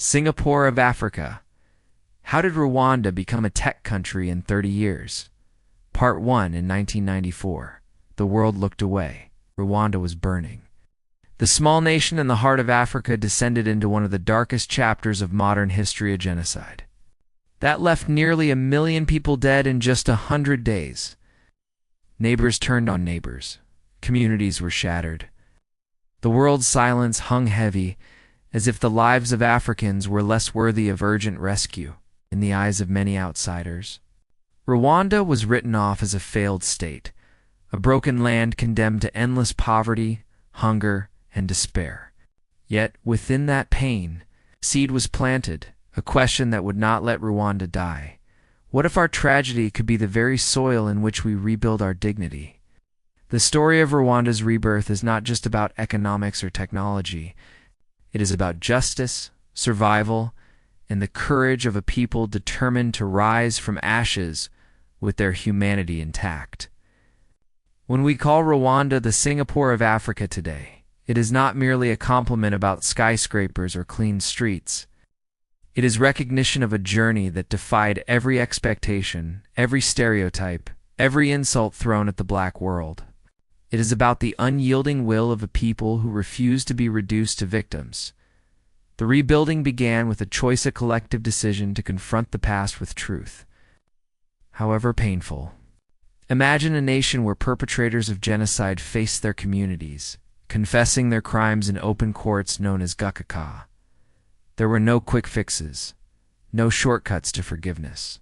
Singapore of Africa. How did Rwanda become a tech country in 30 years? Part 1 in 1994. The world looked away. Rwanda was burning. The small nation in the heart of Africa descended into one of the darkest chapters of modern history, a genocide. That left nearly 1 million people dead in just 100 days. Neighbors turned on neighbors. Communities were shattered. The world's silence hung heavy, as if the lives of Africans were less worthy of urgent rescue in the eyes of many outsiders. Rwanda was written off as a failed state, a broken land condemned to endless poverty, hunger, and despair. Yet, within that pain, a seed was planted, a question that would not let Rwanda die. What if our tragedy could be the very soil in which we rebuild our dignity? The story of Rwanda's rebirth is not just about economics or technology. It is about justice, survival, and the courage of a people determined to rise from ashes with their humanity intact. When we call Rwanda the Singapore of Africa today, it is not merely a compliment about skyscrapers or clean streets. It is recognition of a journey that defied every expectation, every stereotype, every insult thrown at the black world. It is about the unyielding will of a people who refuse to be reduced to victims. The rebuilding began with a choice, a collective decision to confront the past with truth, however painful. Imagine a nation where perpetrators of genocide face their communities, confessing their crimes in open courts known as gukaka. There were no quick fixes, no shortcuts to forgiveness.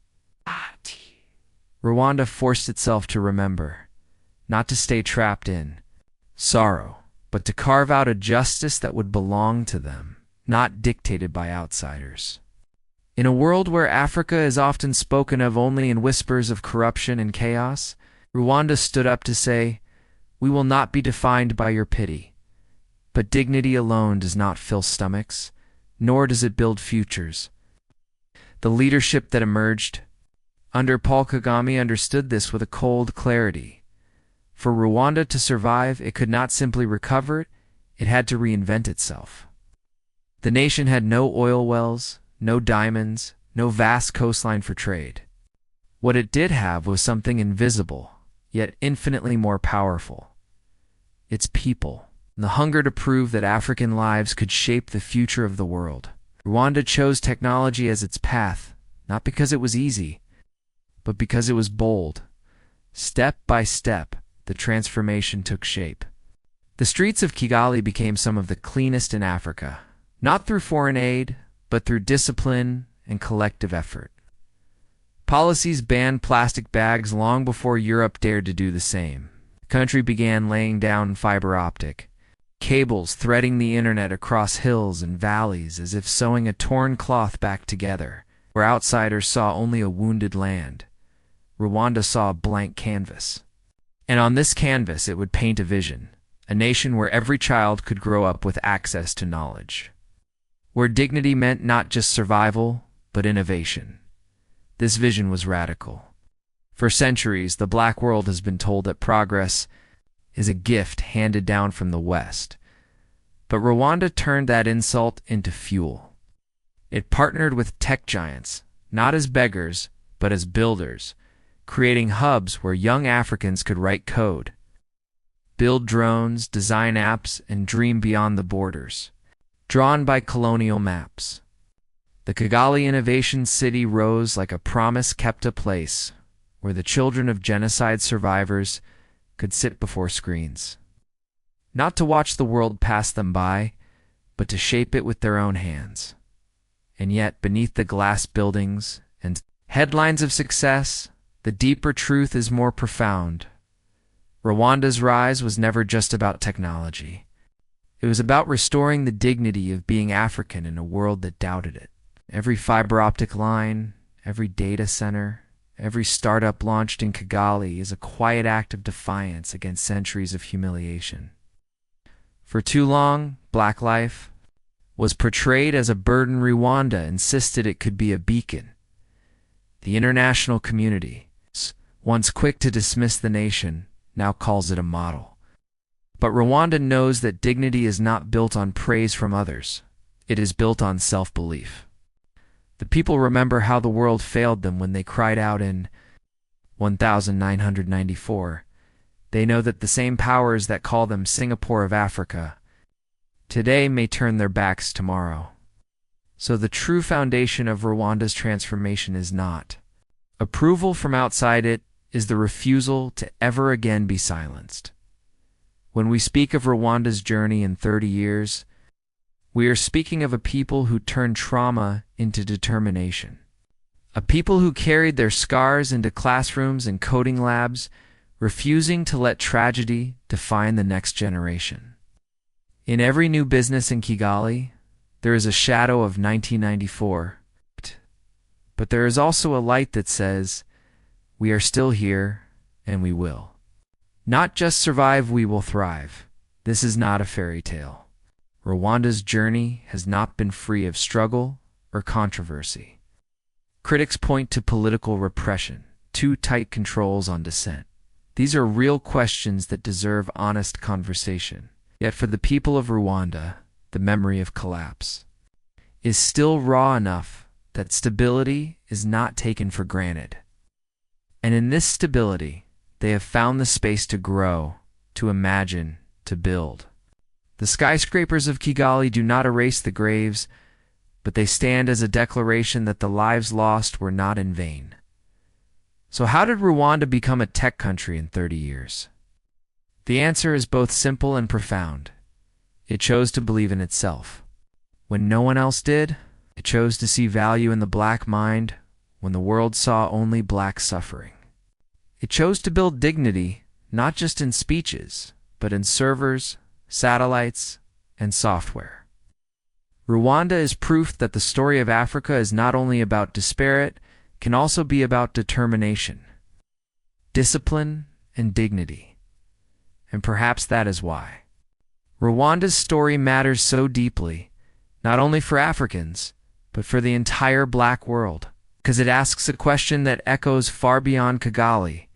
Rwanda forced itself to remember, not to stay trapped in sorrow, but to carve out a justice that would belong to them, not dictated by outsiders. In a world where Africa is often spoken of only in whispers of corruption and chaos, Rwanda stood up to say, "We will not be defined by your pity." But dignity alone does not fill stomachs, nor does it build futures. The leadership that emerged under Paul Kagame understood this with a cold clarity. For Rwanda to survive, it could not simply recover, it had to reinvent itself. The nation had no oil wells, no diamonds, no vast coastline for trade. What it did have was something invisible, yet infinitely more powerful. Its people. The hunger to prove that African lives could shape the future of the world. Rwanda chose technology as its path, not because it was easy, but because it was bold. Step by step, the transformation took shape. The streets of Kigali became some of the cleanest in Africa, not through foreign aid, but through discipline and collective effort. Policies banned plastic bags long before Europe dared to do the same. The country began laying down fiber optic cables, threading the internet across hills and valleys as if sewing a torn cloth back together. Where outsiders saw only a wounded land, Rwanda saw a blank canvas. And on this canvas it would paint a vision, a nation where every child could grow up with access to knowledge, where dignity meant not just survival, but innovation. This vision was radical. For centuries, the black world has been told that progress is a gift handed down from the West. But Rwanda turned that insult into fuel. It partnered with tech giants, not as beggars, but as builders, creating hubs where young Africans could write code, build drones, design apps, and dream beyond the borders, drawn by colonial maps. The Kigali Innovation City rose like a promise kept, a place where the children of genocide survivors could sit before screens, not to watch the world pass them by, but to shape it with their own hands. And yet, beneath the glass buildings and headlines of success, the deeper truth is more profound. Rwanda's rise was never just about technology. It was about restoring the dignity of being African in a world that doubted it. Every fiber optic line, every data center, every startup launched in Kigali is a quiet act of defiance against centuries of humiliation. For too long, black life was portrayed as a burden. Rwanda insisted it could be a beacon. The international community, once quick to dismiss the nation, now calls it a model. But Rwanda knows that dignity is not built on praise from others. It is built on self-belief. The people remember how the world failed them when they cried out in 1994. They know that the same powers that call them Singapore of Africa today may turn their backs tomorrow. So the true foundation of Rwanda's transformation is not approval from outside, it is the refusal to ever again be silenced. When we speak of Rwanda's journey in 30 years, we are speaking of a people who turned trauma into determination. A people who carried their scars into classrooms and coding labs, refusing to let tragedy define the next generation. In every new business in Kigali, there is a shadow of 1994, but there is also a light that says, we are still here and we will. Not just survive, we will thrive. This is not a fairy tale. Rwanda's journey has not been free of struggle or controversy. Critics point to political repression, too tight controls on dissent. These are real questions that deserve honest conversation. Yet for the people of Rwanda, the memory of collapse is still raw enough that stability is not taken for granted. And in this stability, they have found the space to grow, to imagine, to build. The skyscrapers of Kigali do not erase the graves, but they stand as a declaration that the lives lost were not in vain. So how did Rwanda become a tech country in 30 years? The answer is both simple and profound. It chose to believe in itself. When no one else did, it chose to see value in the black mind when the world saw only black suffering. It chose to build dignity, not just in speeches, but in servers, satellites, and software. Rwanda is proof that the story of Africa is not only about despair, it can also be about determination, discipline, and dignity. And perhaps that is why Rwanda's story matters so deeply, not only for Africans, but for the entire black world, because it asks a question that echoes far beyond Kigali.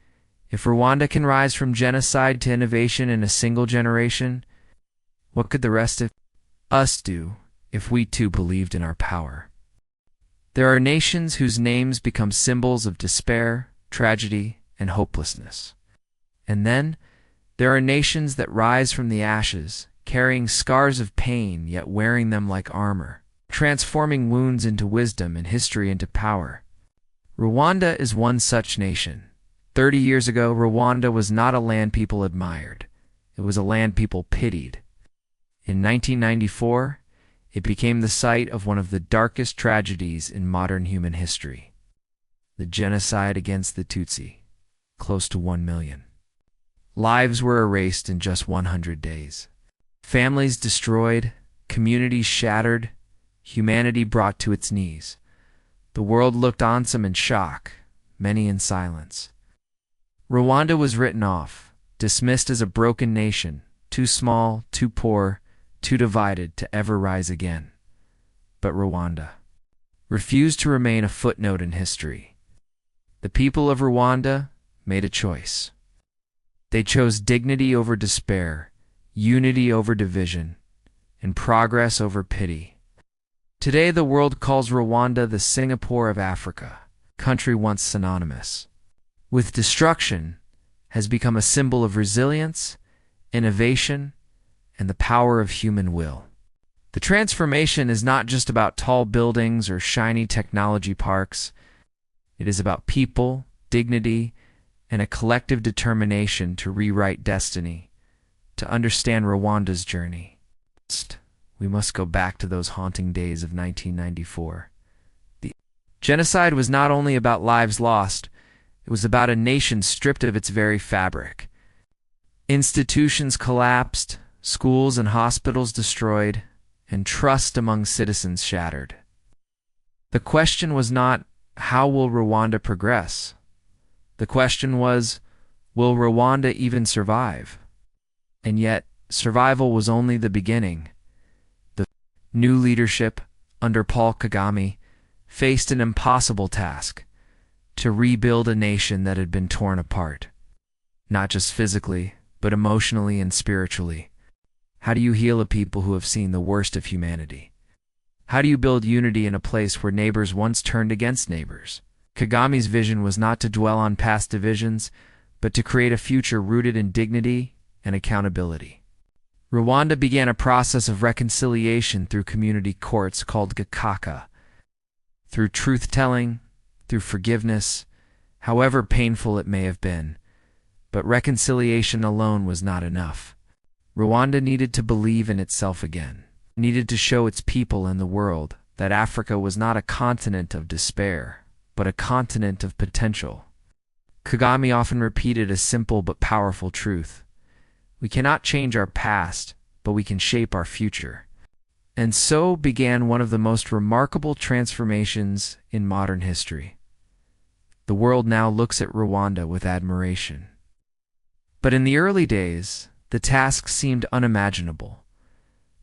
If Rwanda can rise from genocide to innovation in a single generation, what could the rest of us do if we too believed in our power? There are nations whose names become symbols of despair, tragedy, and hopelessness. And then there are nations that rise from the ashes, carrying scars of pain yet wearing them like armor, transforming wounds into wisdom and history into power. Rwanda is one such nation. 30 years ago, Rwanda was not a land people admired. It was a land people pitied. In 1994, it became the site of one of the darkest tragedies in modern human history, the genocide against the Tutsi, close to 1 million. Lives were erased in just 100 days. Families destroyed, communities shattered, humanity brought to its knees. The world looked on some in shock, many in silence. Rwanda was written off, dismissed as a broken nation, too small, too poor, too divided to ever rise again. But Rwanda refused to remain a footnote in history. The people of Rwanda made a choice. They chose dignity over despair, unity over division, and progress over pity. Today the world calls Rwanda the Singapore of Africa, a country once synonymous with destruction, has become a symbol of resilience, innovation, and the power of human will. The transformation is not just about tall buildings or shiny technology parks. It is about people, dignity, and a collective determination to rewrite destiny, to understand Rwanda's journey. We must go back to those haunting days of 1994. The genocide was not only about lives lost, it was about a nation stripped of its very fabric. Institutions collapsed, schools and hospitals destroyed, and trust among citizens shattered. The question was not, how will Rwanda progress? The question was, will Rwanda even survive? And yet, survival was only the beginning. The new leadership, under Paul Kagame, faced an impossible task: to rebuild a nation that had been torn apart, not just physically, but emotionally and spiritually. How do you heal a people who have seen the worst of humanity? How do you build unity in a place where neighbors once turned against neighbors? Kagame's vision was not to dwell on past divisions, but to create a future rooted in dignity and accountability. Rwanda began a process of reconciliation through community courts called Gakaka, through truth-telling, through forgiveness, however painful it may have been. But reconciliation alone was not enough. Rwanda needed to believe in itself again, needed to show its people and the world that Africa was not a continent of despair, but a continent of potential. Kagame often repeated a simple but powerful truth. We cannot change our past, but we can shape our future. And so began one of the most remarkable transformations in modern history. The world now looks at Rwanda with admiration. But in the early days, the task seemed unimaginable.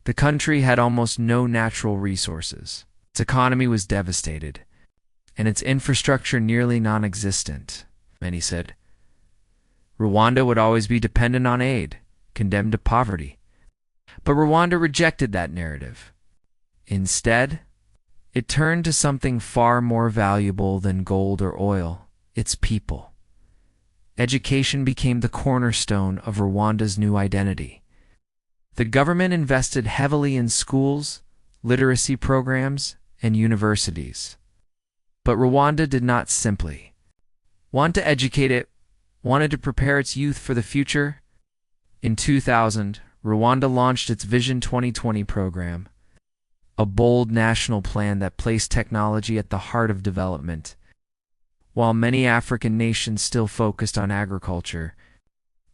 The country had almost no natural resources. Its economy was devastated, and its infrastructure nearly non-existent. Many said Rwanda would always be dependent on aid, condemned to poverty. But Rwanda rejected that narrative. Instead, it turned to something far more valuable than gold or oil: its people. Education became the cornerstone of Rwanda's new identity. The government invested heavily in schools, literacy programs, and universities. But Rwanda did not simply want to educate it, wanted to prepare its youth for the future. In 2000, Rwanda launched its Vision 2020 program, a bold national plan that placed technology at the heart of development. While many African nations still focused on agriculture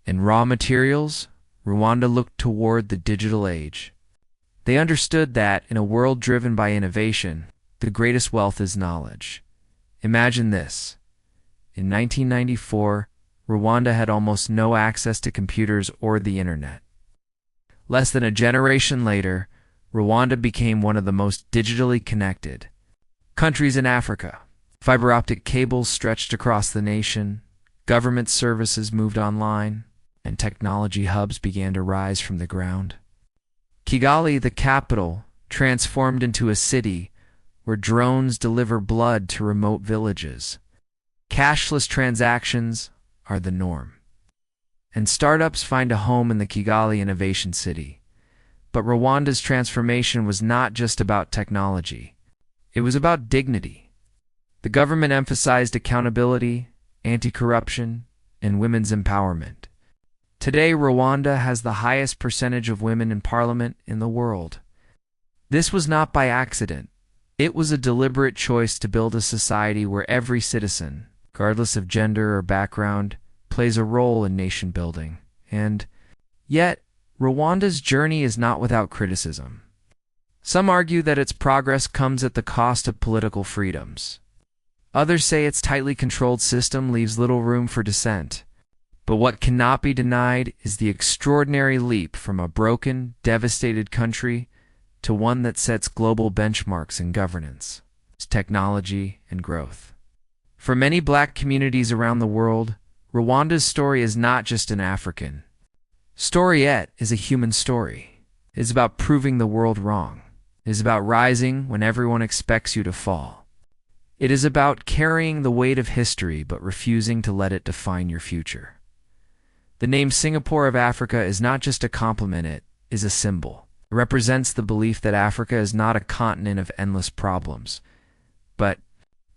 and raw materials, Rwanda looked toward the digital age. They understood that, in a world driven by innovation, the greatest wealth is knowledge. Imagine this. In 1994, Rwanda had almost no access to computers or the internet. Less than a generation later, Rwanda became one of the most digitally connected countries in Africa. Fiber optic cables stretched across the nation, government services moved online, and technology hubs began to rise from the ground. Kigali, the capital, transformed into a city where drones deliver blood to remote villages. Cashless transactions are the norm, and startups find a home in the Kigali Innovation City. But Rwanda's transformation was not just about technology. It was about dignity. The government emphasized accountability, anti-corruption, and women's empowerment. Today, Rwanda has the highest percentage of women in parliament in the world. This was not by accident. It was a deliberate choice to build a society where every citizen, regardless of gender or background, plays a role in nation building. And yet, Rwanda's journey is not without criticism. Some argue that its progress comes at the cost of political freedoms. Others say its tightly controlled system leaves little room for dissent. But what cannot be denied is the extraordinary leap from a broken, devastated country to one that sets global benchmarks in governance, technology, and growth. For many black communities around the world, Rwanda's story is not just an African story, yet is a human story. It is about proving the world wrong. It is about rising when everyone expects you to fall. It is about carrying the weight of history but refusing to let it define your future. The name Singapore of Africa is not just a compliment, it is a symbol. It represents the belief that Africa is not a continent of endless problems, but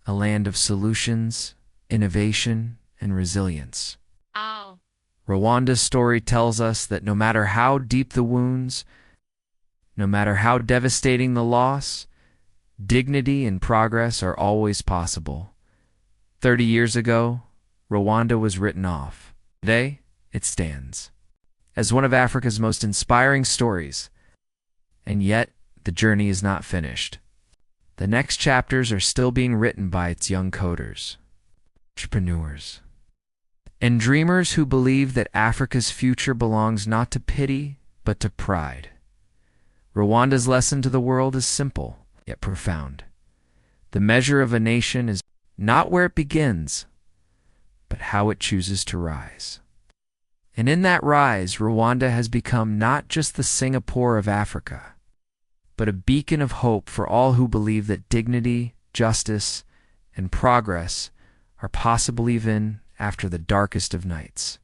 a land of solutions, innovation, and resilience. Oh. Rwanda's story tells us that no matter how deep the wounds, no matter how devastating the loss, dignity and progress are always possible. 30 years ago, Rwanda was written off. Today, it stands as one of Africa's most inspiring stories. And yet, the journey is not finished. The next chapters are still being written by its young coders, entrepreneurs, and dreamers who believe that Africa's future belongs not to pity, but to pride. Rwanda's lesson to the world is simple, yet profound. The measure of a nation is not where it begins, but how it chooses to rise. And in that rise, Rwanda has become not just the Singapore of Africa, but a beacon of hope for all who believe that dignity, justice, and progress are possible even after the darkest of nights.